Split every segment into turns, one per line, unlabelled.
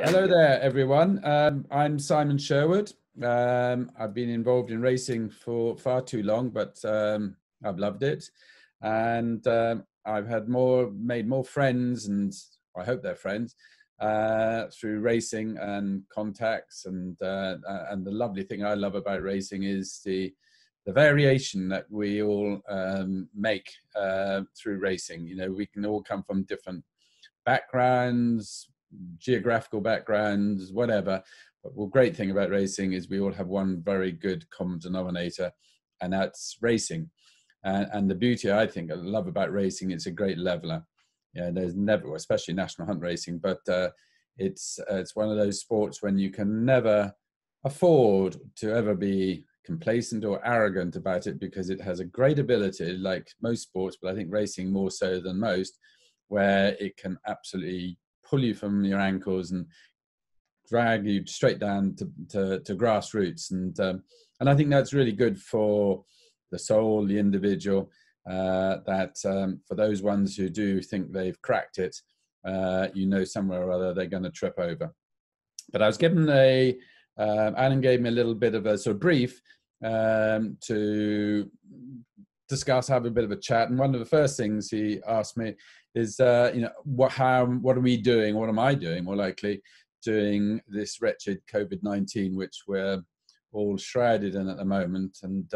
Hello there, everyone. I'm Simon Sherwood. I've been involved in racing for far too long, but I've loved it. And I've made more friends, and I hope they're friends, through racing and contacts. And the lovely thing I love about racing is the variation that we all make through racing. You know, we can all come from different backgrounds, geographical backgrounds, whatever. But the great thing about racing is we all have one very good common denominator, and that's racing. And the beauty, I think, I love about racing, it's a great leveler. Yeah, there's never, especially national hunt racing, but it's one of those sports when you can never afford to ever be complacent or arrogant about it, because it has a great ability, like most sports, but I think racing more so than most, where it can absolutely pull you from your ankles and drag you straight down to grassroots. And I think that's really good for the soul, the individual, that for those ones who do think they've cracked it, somewhere or other they're going to trip over. But I was given Alan gave me a little bit of a sort of brief to discuss, have a bit of a chat. And one of the first things he asked me is, what are we doing? What am I doing, more likely, during this wretched COVID-19, which we're all shrouded in at the moment? And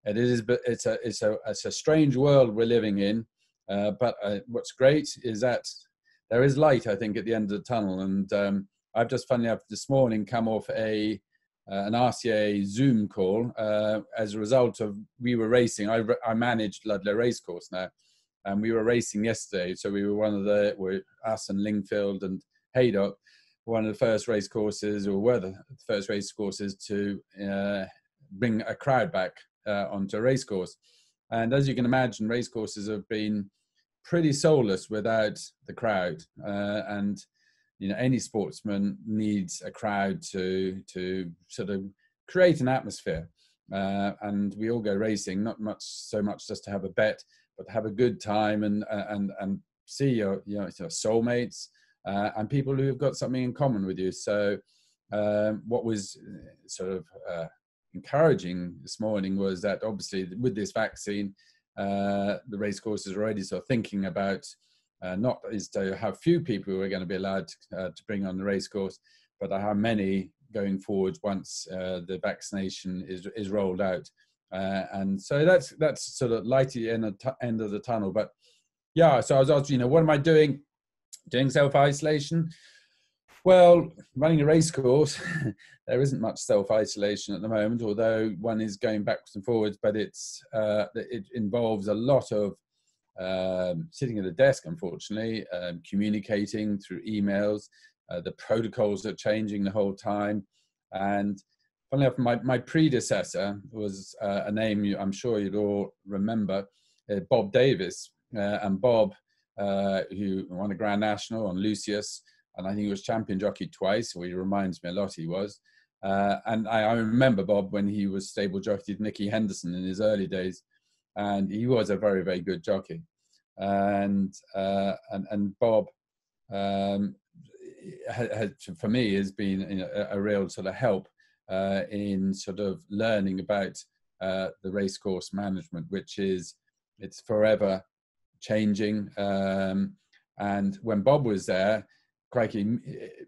it's a strange world we're living in. But what's great is that there is light, I think, at the end of the tunnel. And I've just, funnily enough, this morning come off an RCA Zoom call as a result of, we were racing. I managed Ludlow Racecourse now, and we were racing yesterday. So we were us and Lingfield and Haydock, one of the first race courses, or were the first race courses to bring a crowd back onto a race course. And as you can imagine, race courses have been pretty soulless without the crowd. And any sportsman needs a crowd to sort of create an atmosphere. And we all go racing, not so much just to have a bet, but to have a good time and see your soulmates and people who have got something in common with you. So what was sort of encouraging this morning was that, obviously, with this vaccine, the race courses are already sort of thinking about not as to how few people are going to be allowed to bring on the race course, but how many going forward once the vaccination is rolled out. And so that's sort of light at the end of the tunnel. But yeah, so I was asked, what am I doing? Doing self-isolation? Well, running a race course, there isn't much self-isolation at the moment, although one is going backwards and forwards, but it involves a lot of sitting at a desk, unfortunately, communicating through emails. The protocols are changing the whole time. And funnily enough, my predecessor was a name I'm sure you'd all remember, Bob Davis. And Bob, who won a Grand National on Lucius, and I think he was champion jockey twice, so he reminds me a lot, he was. And I remember Bob when he was stable jockey to Nicky Henderson in his early days, and he was a very, very good jockey. And Bob, for me, has been a real sort of help in sort of learning about the racecourse management, which it's forever changing. And when Bob was there, crikey,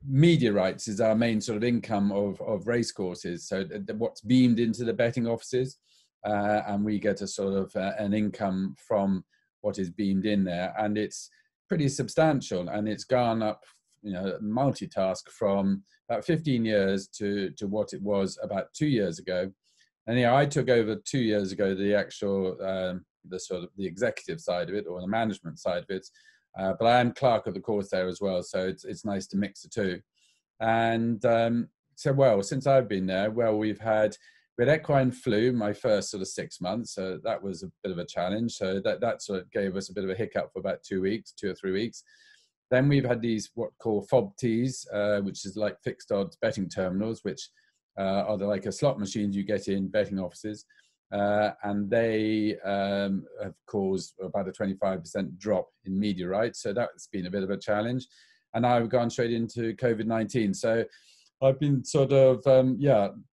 media rights is our main sort of income of racecourses. So what's beamed into the betting offices, and we get a sort of an income from what is beamed in there, and it's pretty substantial, and it's gone up, multitask from about 15 years to what it was about 2 years ago. And I took over 2 years ago the actual the executive side of it, or the management side of it, but I am clerk of the course there as well, so it's nice to mix the two. And since I've been there, we had equine flu my first sort of 6 months, so that was a bit of a challenge. So that sort of gave us a bit of a hiccup for about 2 or 3 weeks. Then we've had these what called FOBTs, which is like fixed odds betting terminals, which are like a slot machines you get in betting offices, and they have caused about a 25% drop in media rights. So that's been a bit of a challenge. and I've gone straight into COVID-19. So I've been sort of,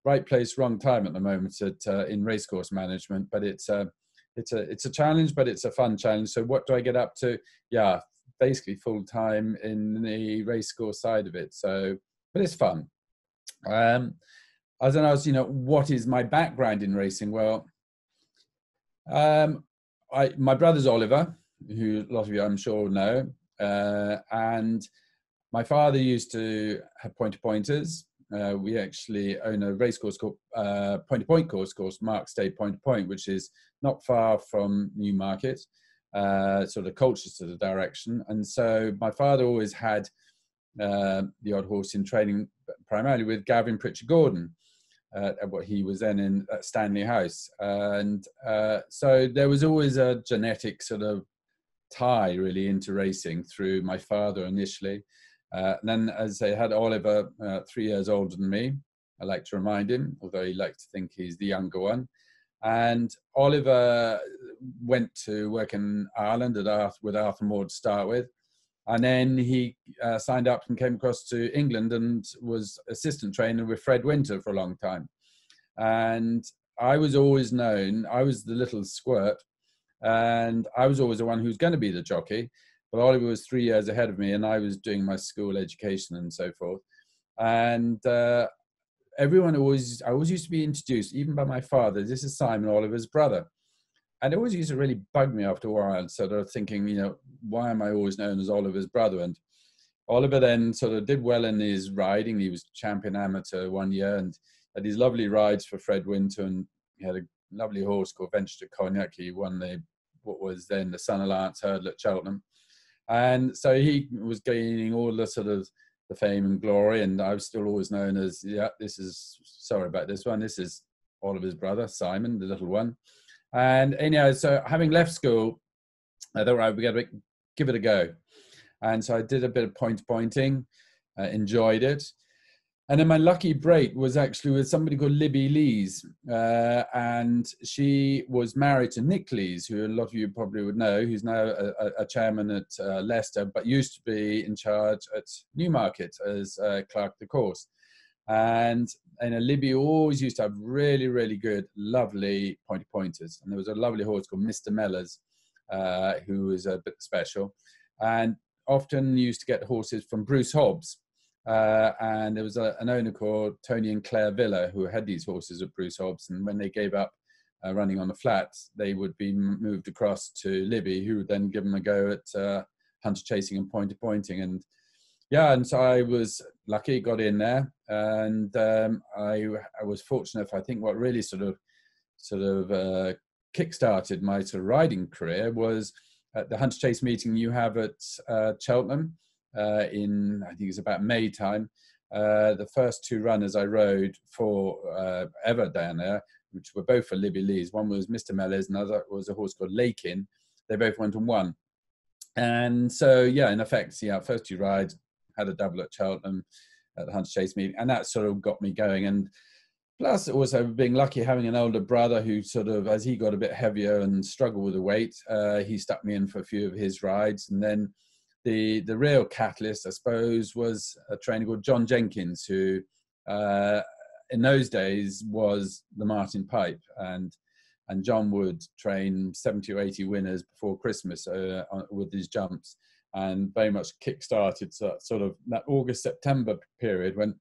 right place, wrong time at the moment in racecourse management, but it's a challenge, but it's a fun challenge. So what do I get up to? Yeah, basically full time in the racecourse side of it. So, but it's fun. As I was, what is my background in racing? Well, my brother's Oliver, who a lot of you I'm sure know, and my father used to have pointer-pointers. We actually own a racecourse called Point-to-Point course called Mark Stay Point-to-Point, which is not far from Newmarket, sort of Colchester to the direction. And so my father always had the odd horse in training, primarily with Gavin Pritchard-Gordon, what he was then in at Stanley House. And so there was always a genetic sort of tie really into racing through my father initially. And then as I had Oliver 3 years older than me, I like to remind him, although he likes to think he's the younger one. And Oliver went to work in Ireland with Arthur Moore to start with. And then he signed up and came across to England and was assistant trainer with Fred Winter for a long time. And I was always known, I was the little squirt, and I was always the one who was going to be the jockey. But Oliver was 3 years ahead of me, and I was doing my school education and so forth. And I always used to be introduced, even by my father, this is Simon, Oliver's brother. And it always used to really bug me after a while, sort of thinking, why am I always known as Oliver's brother? And Oliver then sort of did well in his riding. He was champion amateur 1 year and had these lovely rides for Fred Winter. And he had a lovely horse called Venture to Cognac. He won what was then the Sun Alliance hurdle at Cheltenham. And so he was gaining all the sort of the fame and glory. And I was still always known as, this is Oliver's brother, Simon, the little one. And anyhow, so having left school, I thought, right, we got to give it a go. And so I did a bit of pointing, enjoyed it. And then my lucky break was actually with somebody called Libby Lees. And she was married to Nick Lees, who a lot of you probably would know, who's now a chairman at Leicester, but used to be in charge at Newmarket as clerk of the course. And Libby always used to have really, really good, lovely pointers. And there was a lovely horse called Mr. Mellors, who was a bit special. And often used to get horses from Bruce Hobbs. And there was an owner called Tony and Claire Villa who had these horses at Bruce Hobbs. And when they gave up running on the flats, they would be moved across to Libby, who would then give them a go at hunter chasing and pointing. And and so I was lucky, got in there. And I was fortunate. I think what really sort of kick-started my sort of riding career was at the hunter chase meeting you have at Cheltenham. In I think it's about May time, the first two runners I rode for ever down there, which were both for Libby Lees. One was Mr. Mellors, another was a horse called Lakin. They both went and won. And so, in effect, first two rides, had a double at Cheltenham at the hunter chase meeting, and that sort of got me going. And plus, also being lucky having an older brother who sort of, as he got a bit heavier and struggled with the weight, he stuck me in for a few of his rides. And then the real catalyst, I suppose, was a trainer called John Jenkins, who in those days was the Martin Pipe, and John would train 70 or 80 winners before Christmas with these jumps, and very much kick-started sort of that August-September period when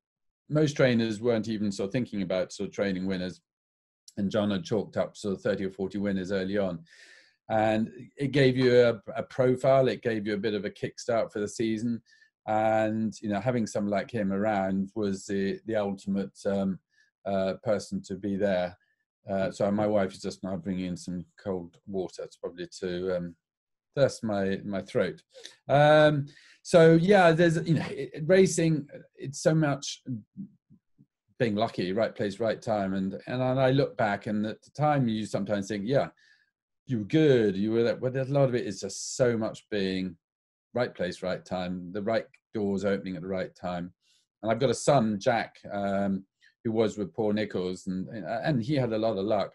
most trainers weren't even sort of thinking about sort of training winners, and John had chalked up sort of 30 or 40 winners early on. And it gave you a profile, it gave you a bit of a kickstart for the season. And, having someone like him around was the ultimate person to be there. So my wife is just now bringing in some cold water. It's probably to thirst my throat. There's, racing, it's so much being lucky, right place, right time. And I look back, and at the time you sometimes think, you were good, you were that, but a lot of it is just so much being right place, right time, the right doors opening at the right time. And I've got a son, Jack, who was with Paul Nichols, and he had a lot of luck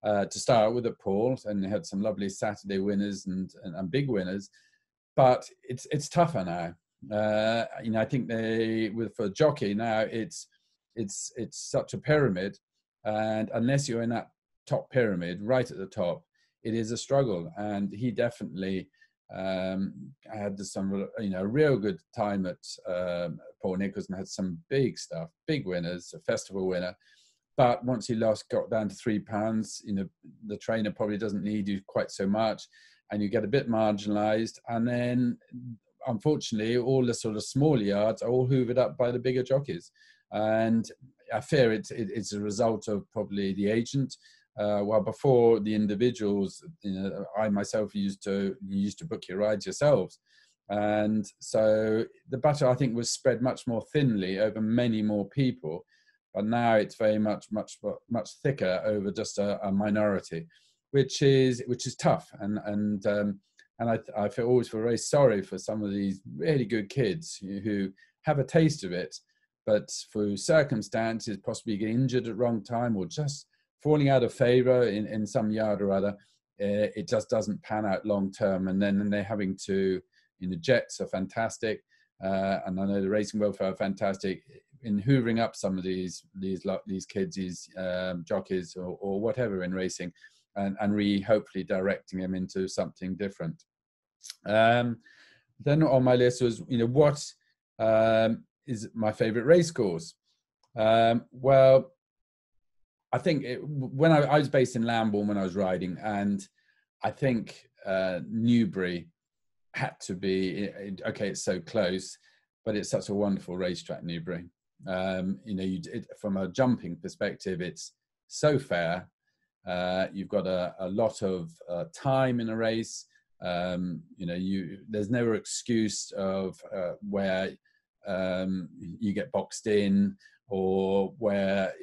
to start with at Paul, and had some lovely Saturday winners and big winners. But it's tougher now. I think for jockey now, it's such a pyramid, and unless you're in that top pyramid, right at the top, it is a struggle. And he definitely had some, real good time at Paul Nicholson, had some big stuff, big winners, a festival winner. But once he got down to £3, the trainer probably doesn't need you quite so much, and you get a bit marginalised. And then, unfortunately, all the sort of smaller yards are all hoovered up by the bigger jockeys. And I fear it's a result of probably the agent. Well, before the individuals, I myself used to book your rides yourselves. And so the butter, I think, was spread much more thinly over many more people. But now it's very much thicker over just a minority, which is tough. And I always feel very sorry for some of these really good kids who have a taste of it, but through circumstances, possibly getting injured at the wrong time or just falling out of favour in some yard or other, it just doesn't pan out long term. And then they're having to, jets are fantastic, and I know the racing welfare are fantastic in hoovering up some of these kids, these jockeys or whatever in racing, and hopefully directing them into something different. Then on my list was, what is my favourite race course? Well, I think when I was based in Lambourne when I was riding, and I think Newbury had to be, okay, it's so close, but it's such a wonderful racetrack, Newbury. From a jumping perspective, it's so fair. You've got a lot of time in a race. There's never excuse of where you get boxed in, or where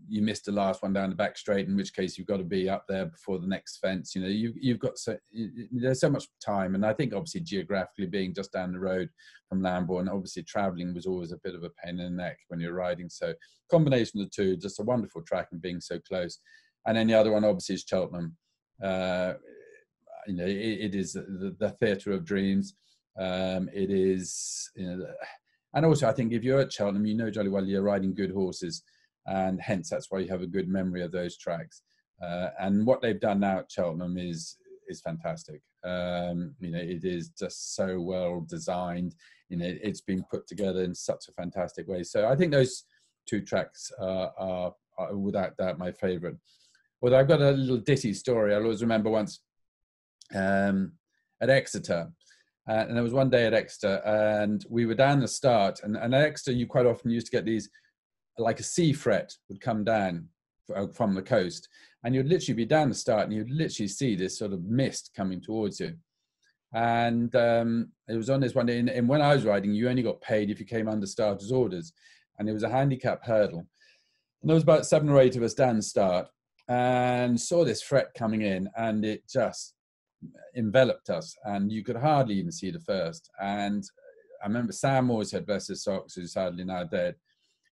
you missed the last one down the back straight, in which case you've got to be up there before the next fence. You've got there's so much time, and I think obviously geographically being just down the road from Lambourne, obviously travelling was always a bit of a pain in the neck when you're riding. So combination of the two, just a wonderful track and being so close. And then the other one obviously is Cheltenham. It is the theatre of dreams. It is, and also I think if you're at Cheltenham, jolly well you're riding good horses, and hence that's why you have a good memory of those tracks. And what they've done now at Cheltenham is fantastic. It is just so well designed. It's been put together in such a fantastic way. So I think those two tracks are without doubt my favourite. Although I've got a little ditty story. I always remember once at Exeter. And there was one day at Exeter, and we were down the start. And at Exeter, you quite often used to get these, like a sea fret would come down from the coast. And you'd literally be down the start, and you'd literally see this sort of mist coming towards you. And it was on this one day. And when I was riding, you only got paid if you came under starter's orders. And it was a handicap hurdle. And there was about 7 or 8 of us down the start, and saw this fret coming in, and it just enveloped us, and you could hardly even see the first. And I remember Sam Moorehead, bless his socks, who's sadly now dead.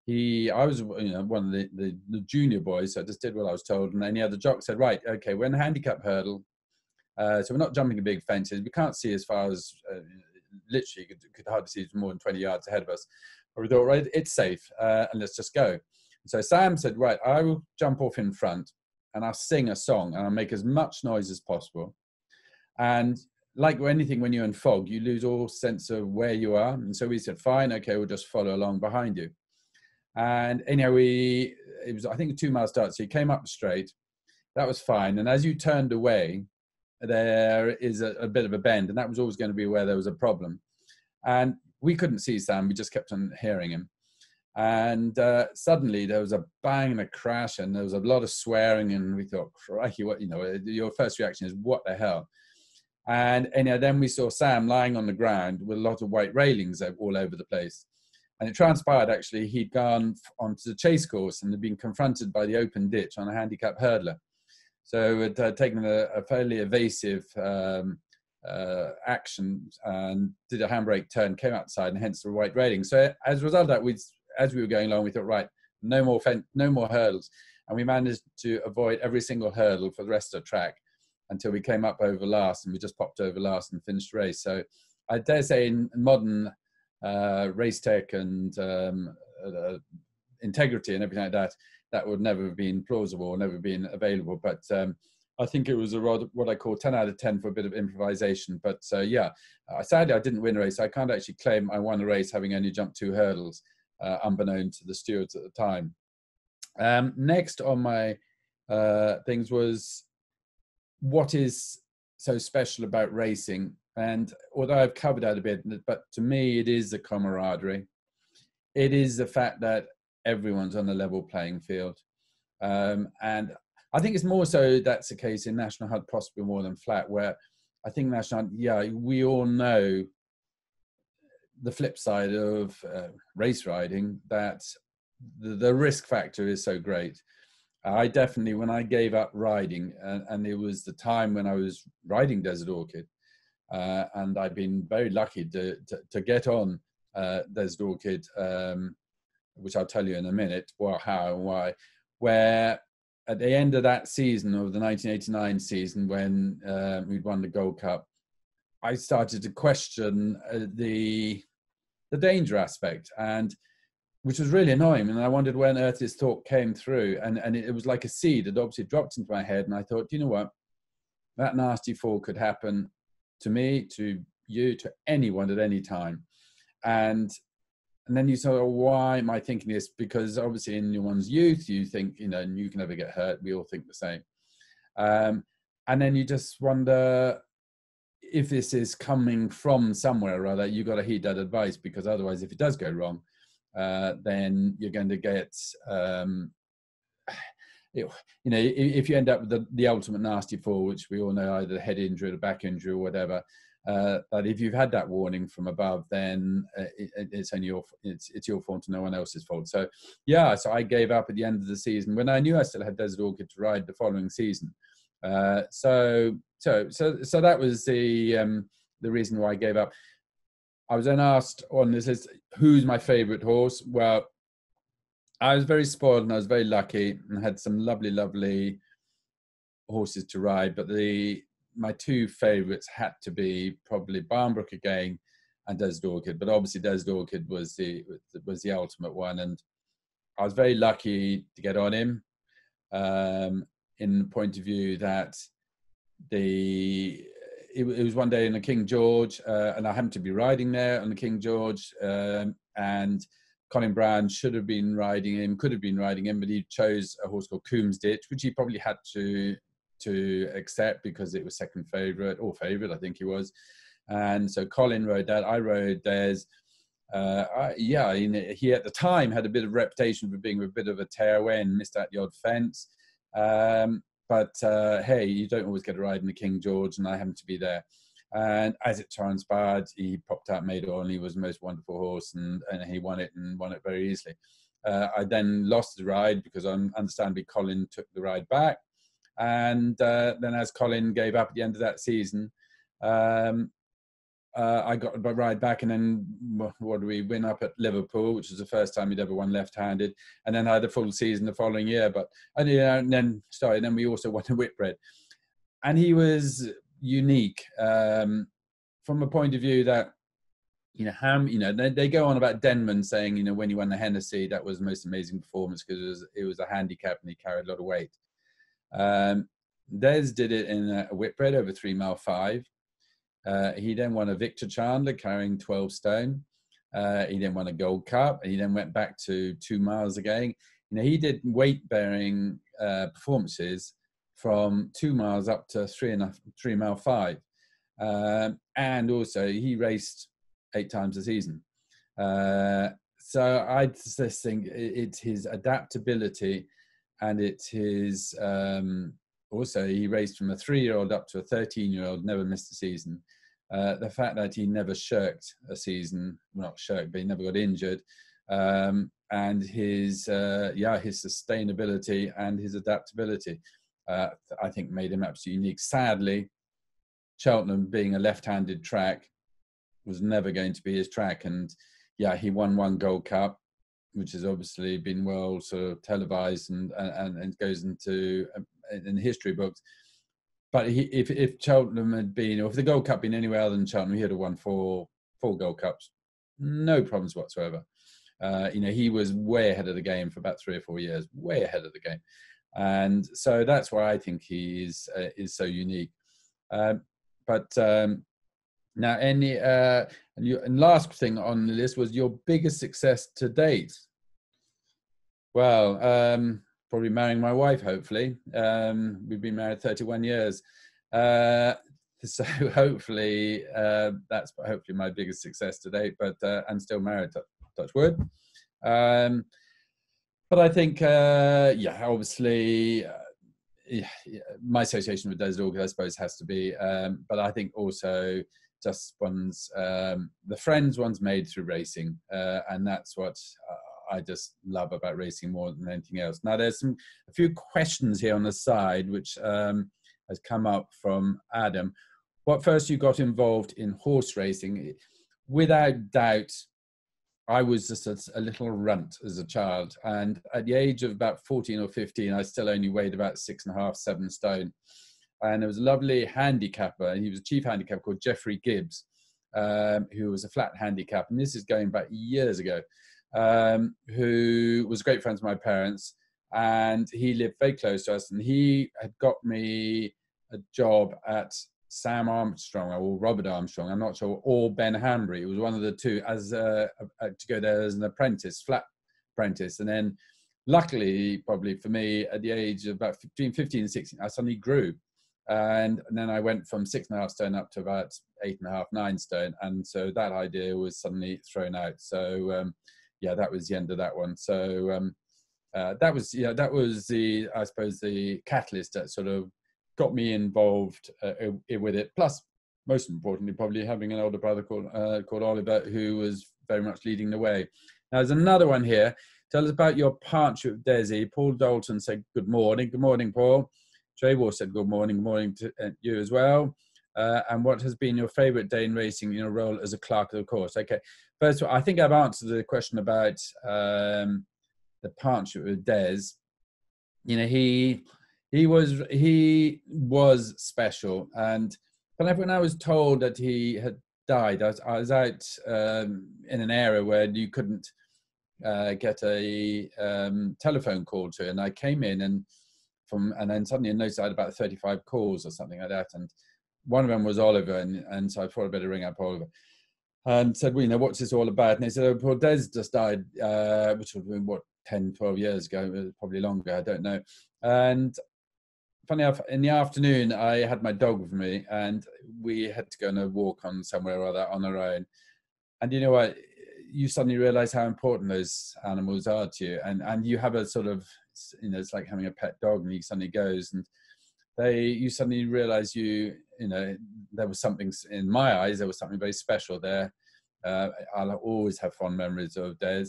I was one of the junior boys, so I just did what I was told. And then the other jock said, right, okay, we're in the handicap hurdle, so we're not jumping big fences. We can't see as far as literally could hardly see more than 20 yards ahead of us. But we thought, right, it's safe, and let's just go. And so Sam said, right, I will jump off in front, and I'll sing a song, and I'll make as much noise as possible. And like anything, when you're in fog, you lose all sense of where you are. And so we said, fine, okay, we'll just follow along behind you. And anyhow, it was, I think, a 2 mile start. So you came up straight. That was fine. And as you turned away, there is a bit of a bend. And that was always going to be where there was a problem. And we couldn't see Sam. We just kept on hearing him. And suddenly there was a bang and a crash, and there was a lot of swearing. And we thought, crikey, what, your first reaction is, what the hell? And then we saw Sam lying on the ground with a lot of white railings all over the place. And it transpired, actually, he'd gone onto the chase course and had been confronted by the open ditch on a handicap hurdler. So it had taken a fairly evasive action and did a handbrake turn, came outside, and hence the white railing. So as a result of that, as we were going along, we thought, right, no more hurdles. And we managed to avoid every single hurdle for the rest of the track until we came up over last, and we just popped over last and finished the race. So I dare say in modern race tech and integrity and everything like that, that would never have been plausible or never been available. But I think it was a rather, what I call 10 out of 10 for a bit of improvisation. But yeah, sadly, I didn't win a race. I can't actually claim I won a race having only jumped 2 hurdles, unbeknown to the stewards at the time. Next on my things was, what is so special about racing? And although I've covered that a bit, but to me, it is the camaraderie. It is the fact that everyone's on a level playing field. And I think it's more so that's the case in National Hunt, possibly more than flat, where I think National Hunt, yeah, we all know the flip side of race riding, that the risk factor is so great. I definitely, when I gave up riding, and it was the time when I was riding Desert Orchid, and I've been very lucky to get on Desert Orchid, which I'll tell you in a minute, well, how and why, where at the end of that season, of the 1989 season, when we'd won the Gold Cup, I started to question the danger aspect, and which was really annoying. And I wondered when on earth this thought came through, and it was like a seed. It obviously dropped into my head, and I thought, you know what, that nasty fall could happen to me, to you, to anyone at any time. And then you say, oh, why am I thinking this? Because obviously in one's youth, you think, you know, you can never get hurt. We all think the same. And then you just wonder if this is coming from somewhere or other. You've got to heed that advice, because otherwise, if it does go wrong, then you're going to get, you know, if you end up with the ultimate nasty fall, which we all know, either a head injury, a back injury, or whatever, that if you've had that warning from above, then it's only it's your fault and no one else's fault. So yeah, so I gave up at the end of the season when I knew I still had Desert Orchid to ride the following season. So that was the reason why I gave up. I was then asked on this list, who's my favorite horse? Well, I was very spoiled and I was very lucky and had some lovely horses to ride, but my 2 favorites had to be probably Barnbrook again and Desert Orchid. But obviously Desert Orchid was the ultimate one, and I was very lucky to get on him, in the point of view that it was one day in the King George, and I happened to be riding there on the King George, and Colin Brown could have been riding him, but he chose a horse called Coombs Ditch, which he probably had to accept because it was second favourite, or favourite, I think he was. And so Colin rode that. I rode theirs. He at the time had a bit of reputation for being a bit of a tearaway, missed out the odd fence. But hey, you don't always get a ride in the King George, and I happened to be there. And as it transpired, he popped out Maydor, and he was the most wonderful horse, and he won it, and won it very easily. I then lost the ride because understandably Colin took the ride back. And then as Colin gave up at the end of that season, I got a ride back, and then what do we win up at Liverpool, which was the first time he'd ever won left-handed, and then I had a full season the following year. But then we also won a Whitbread, and he was unique from a point of view that, you know, they go on about Denman saying, you know, when he won the Hennessy, that was the most amazing performance because it was a handicap and he carried a lot of weight. Des did it in a Whitbread over 3 mile 5. He then won a Victor Chandler carrying 12 stone. He then won a Gold Cup, and he then went back to 2 miles again. You know, he did weight bearing performances from 2 miles up to 3 mile 5. And also he raced 8 times a season. So I just think it's his adaptability, and it's his, also he raced from a 3-year-old up to a 13-year-old, never missed a season. The fact that he never shirked a season, well, not shirked, but he never got injured. And his sustainability and his adaptability, I think made him absolutely unique. Sadly, Cheltenham being a left-handed track was never going to be his track. And yeah, he won 1 Gold Cup, which has obviously been well sort of televised and goes into in the history books. But if Cheltenham had been, or if the Gold Cup had been anywhere other than Cheltenham, he would have won four Gold Cups no problems whatsoever. He was way ahead of the game for about 3 or 4 years, way ahead of the game. And so that's why I think he is so unique. Now, and last thing on the list was your biggest success to date. Well, probably marrying my wife, hopefully. We've been married 31 years. So hopefully that's hopefully my biggest success to date, but I'm still married, touch wood. But I think, obviously, my association with Des Dorgan, I suppose, has to be, but I think also just the friends one's made through racing, and that's what I just love about racing more than anything else. Now, there's a few questions here on the side, which has come up from Adam. What first you got involved in horse racing? Without doubt, I was just a little runt as a child. And at the age of about 14 or 15, I still only weighed about 6.5, 7 stone. And there was a lovely handicapper, and he was a chief handicapper called Jeffrey Gibbs, who was a flat handicap. And this is going back years ago, who was great friends with my parents. And he lived very close to us. And he had got me a job at Sam Armstrong or Robert Armstrong, I'm not sure, or Ben Hanbury. It was one of the two, as to go there as an apprentice, flat apprentice. And then luckily, probably for me, at the age of about between 15 and 16, I suddenly grew. And then I went from 6.5 stone up to about 8.5, 9 stone. And so that idea was suddenly thrown out. So that was the end of that one. So that was the, I suppose, the catalyst that sort of got me involved with it. Plus, most importantly, probably having an older brother called Oliver, who was very much leading the way. Now, there's another one here. Tell us about your partnership with Desi. Paul Dalton said, good morning. Good morning, Paul. Trevor said, good morning. Good morning to you as well. And what has been your favorite day in racing in your role as a clerk of the course? Okay. First of all, I think I've answered the question about the partnership with Des. He was special, and when I was told that he had died, I was out in an area where you couldn't get a telephone call to, and I came in and then suddenly I noticed I had about 35 calls or something like that, and one of them was Oliver, and so I thought I'd better ring up Oliver and said, well, what's this all about? And they said, oh, Paul Des just died, which would have been 10, 12 years ago, probably longer, I don't know. And funny enough, in the afternoon, I had my dog with me, and we had to go on a walk on somewhere or other on our own. And you know what? You suddenly realize how important those animals are to you. And you have a sort of, it's like having a pet dog, and he suddenly goes, and you suddenly realize there was something, in my eyes, there was something very special there. I'll always have fond memories of Des.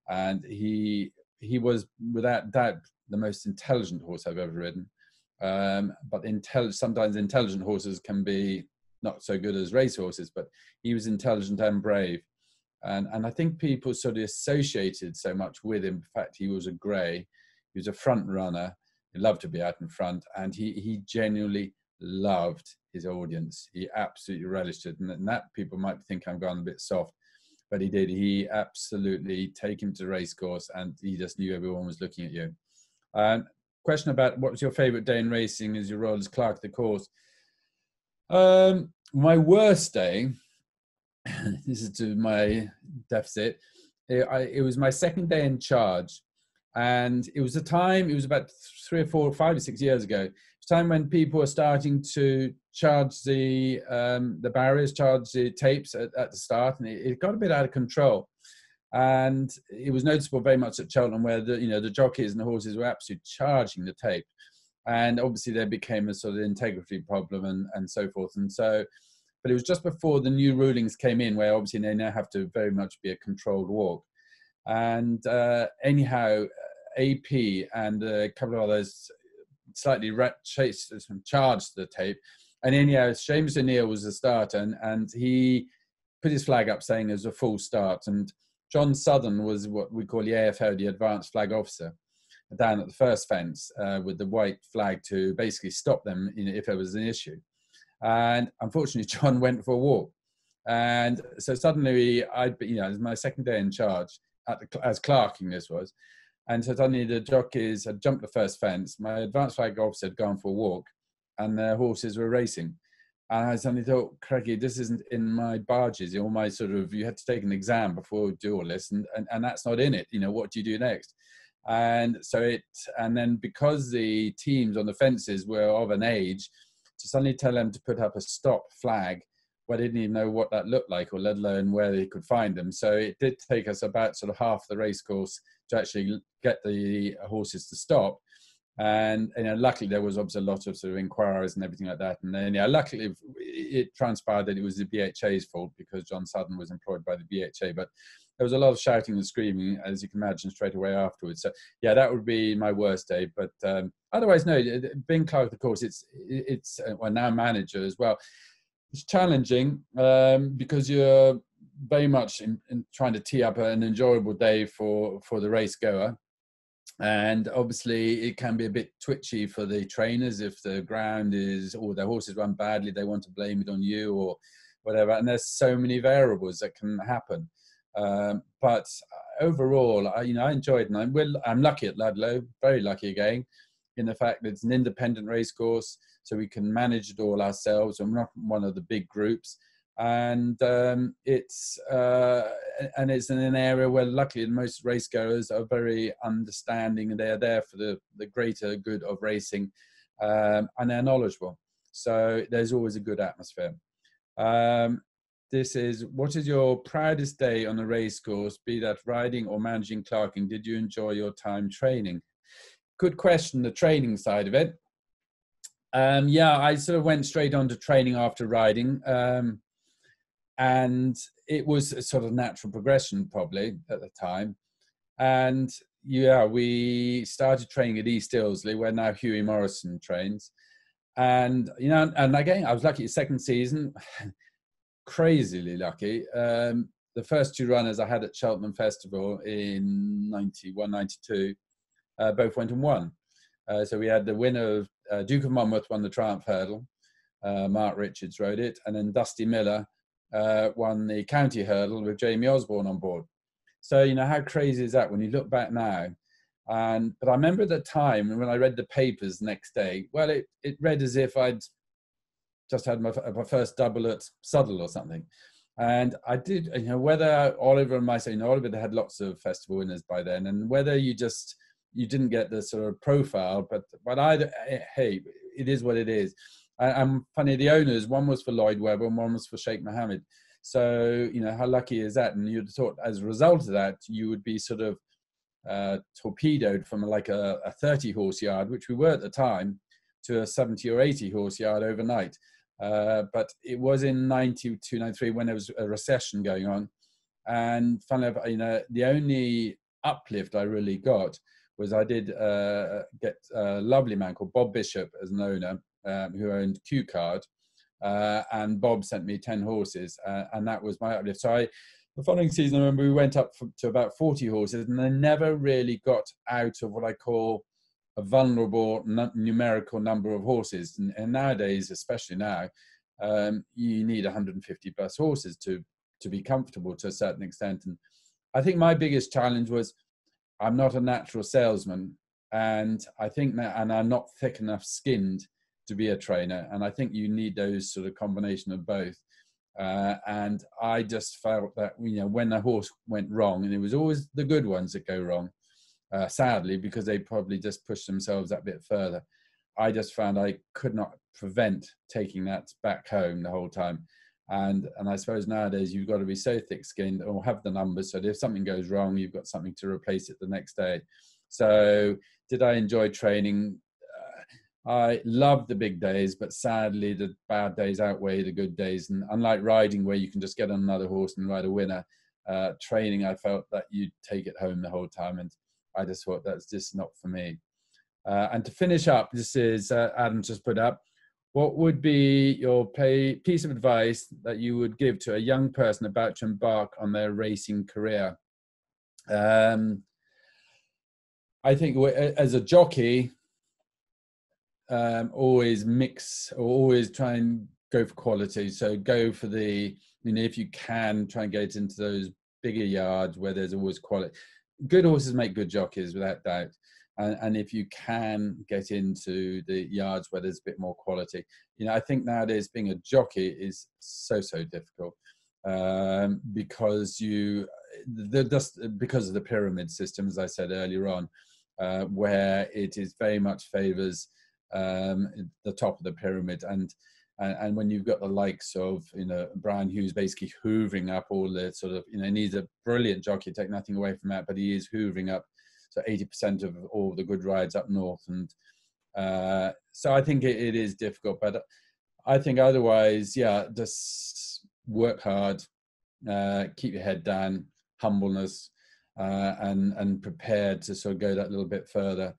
And he was, without doubt, the most intelligent horse I've ever ridden. But sometimes intelligent horses can be not so good as race horses, but he was intelligent and brave. And I think people sort of associated so much with him. In fact, he was a grey. He was a front runner. He loved to be out in front, and he genuinely loved his audience. He absolutely relished it. And that people might think I'm going a bit soft, but he did. He absolutely take him to the race course, and he just knew everyone was looking at you. Question about what was your favorite day in racing as your role as clerk of the course? My worst day, this is to my deficit, it was my second day in charge. And it was about 3 or 4 or 5 or 6 years ago. It was a time when people were starting to charge the barriers, charge the tapes at the start, and it got a bit out of control. And it was noticeable very much at Cheltenham, where the jockeys and the horses were absolutely charging the tape. And obviously there became a sort of integrity problem and so forth. And so, but it was just before the new rulings came in, where obviously they now have to very much be a controlled walk. And anyhow, AP and a couple of others slightly charged the tape. And anyhow, Seamus O'Neill was the starter, and he put his flag up saying it was a full start. And John Southern was what we call the AFO, the advanced flag officer, down at the first fence with the white flag to basically stop them if there was an issue. And unfortunately, John went for a walk. And so suddenly it was my second day in charge as clerking this was. And so suddenly the jockeys had jumped the first fence. My advanced flag officer had gone for a walk and their horses were racing. And I suddenly thought, Craigie, this isn't in my barges, all my you had to take an exam before you do all this, and that's not in it. What do you do next? And then because the teams on the fences were of an age, to suddenly tell them to put up a stop flag, well, I didn't even know what that looked like, or let alone where they could find them. So it did take us about sort of half the race course to actually get the horses to stop. And luckily there was obviously a lot of sort of inquiries and everything like that. And then luckily it transpired that it was the BHA's fault, because John Sudden was employed by the BHA. But there was a lot of shouting and screaming, as you can imagine, straight away afterwards. So yeah, that would be my worst day. But otherwise, no, being clerk of the course, it's well, now manager as well. It's challenging because you're very much in trying to tee up an enjoyable day for the race goer. And obviously it can be a bit twitchy for the trainers if the ground or their horses run badly, they want to blame it on you or whatever. And there's so many variables that can happen. But overall, I enjoyed it. And I'm lucky at Ludlow, very lucky again, in the fact that it's an independent race course, so we can manage it all ourselves. I'm not one of the big groups. And it's in an area where luckily most race goers are very understanding, and they're there for the greater good of racing, and they're knowledgeable. So there's always a good atmosphere. What is your proudest day on a race course, be that riding or managing clerking? Did you enjoy your time training? Good question, the training side of it. I sort of went straight on to training after riding. And it was a sort of natural progression probably at the time. And we started training at East Ilsley, where now Hughie Morrison trains. And, and again, I was lucky, second season, crazily lucky. The first two runners I had at Cheltenham Festival in 91, 92, both went and won. So we had the winner of Duke of Monmouth won the Triumph Hurdle. Mark Richards rode it. And then Dusty Miller won the county hurdle with Jamie Osborne on board. So how crazy is that when you look back now? But I remember at the time when I read the papers the next day, well, it read as if I'd just had my first double at Southwell or something. And I did, whether Oliver and myself, Oliver had lots of festival winners by then, and whether you didn't get the sort of profile, but either, hey, it is what it is. And funny, the owners, one was for Lloyd Webber and one was for Sheikh Mohammed. So, how lucky is that? And you'd have thought as a result of that, you would be sort of torpedoed from like a 30 horse yard, which we were at the time, to a 70 or 80 horse yard overnight. But it was in 92, 93 when there was a recession going on. And funnily enough, the only uplift I really got was I did get a lovely man called Bob Bishop as an owner, who owned Q Card, and Bob sent me 10 horses, and that was my uplift. So the following season, I remember we went up to about 40 horses, and they never really got out of what I call a vulnerable numerical number of horses. And nowadays, especially now, you need 150 plus horses to be comfortable to a certain extent. And I think my biggest challenge was I'm not a natural salesman, and I think that, and I'm not thick enough skinned to be a trainer. And I think you need those sort of combination of both. And I just felt that, when a horse went wrong, and it was always the good ones that go wrong, sadly, because they probably just push themselves that bit further. I just found I could not prevent taking that back home the whole time. And I suppose nowadays you've got to be so thick-skinned or have the numbers so that if something goes wrong, you've got something to replace it the next day. So did I enjoy training? I loved the big days, but sadly the bad days outweigh the good days. And unlike riding, where you can just get on another horse and ride a winner, training, I felt that you'd take it home the whole time. And I just thought that's just not for me. And to finish up, this is Adam just put up, what would be your piece of advice that you would give to a young person about to embark on their racing career? I think as a jockey, always mix, or always try and go for quality. So go for the You know, if you can try and get into those bigger yards where there's always quality. Good horses make good jockeys, without doubt. And if you can get into the yards where there's a bit more quality, you know, I think nowadays being a jockey is so difficult, because because of the pyramid system, as I said earlier on, where it is very much favours the top of the pyramid, and when you've got the likes of, you know, Brian Hughes basically hoovering up all the sort of, you know, and he's a brilliant jockey, take nothing away from that, but he is hoovering up so 80% of all the good rides up north, and so I think it is difficult, but I think otherwise, yeah, just work hard, keep your head down, humbleness, and prepared to sort of go that little bit further,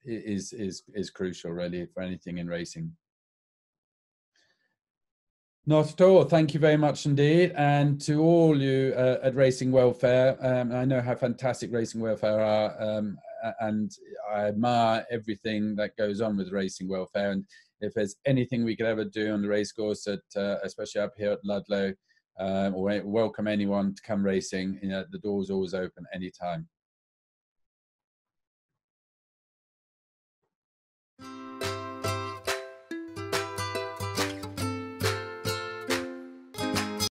is crucial, really, for anything in racing. Not at all. Thank you very much indeed. And to all you at Racing Welfare, I know how fantastic Racing Welfare are, and I admire everything that goes on with Racing Welfare. And if there's anything we could ever do on the racecourse, especially up here at Ludlow, or welcome anyone to come racing, you know, the door's always open anytime.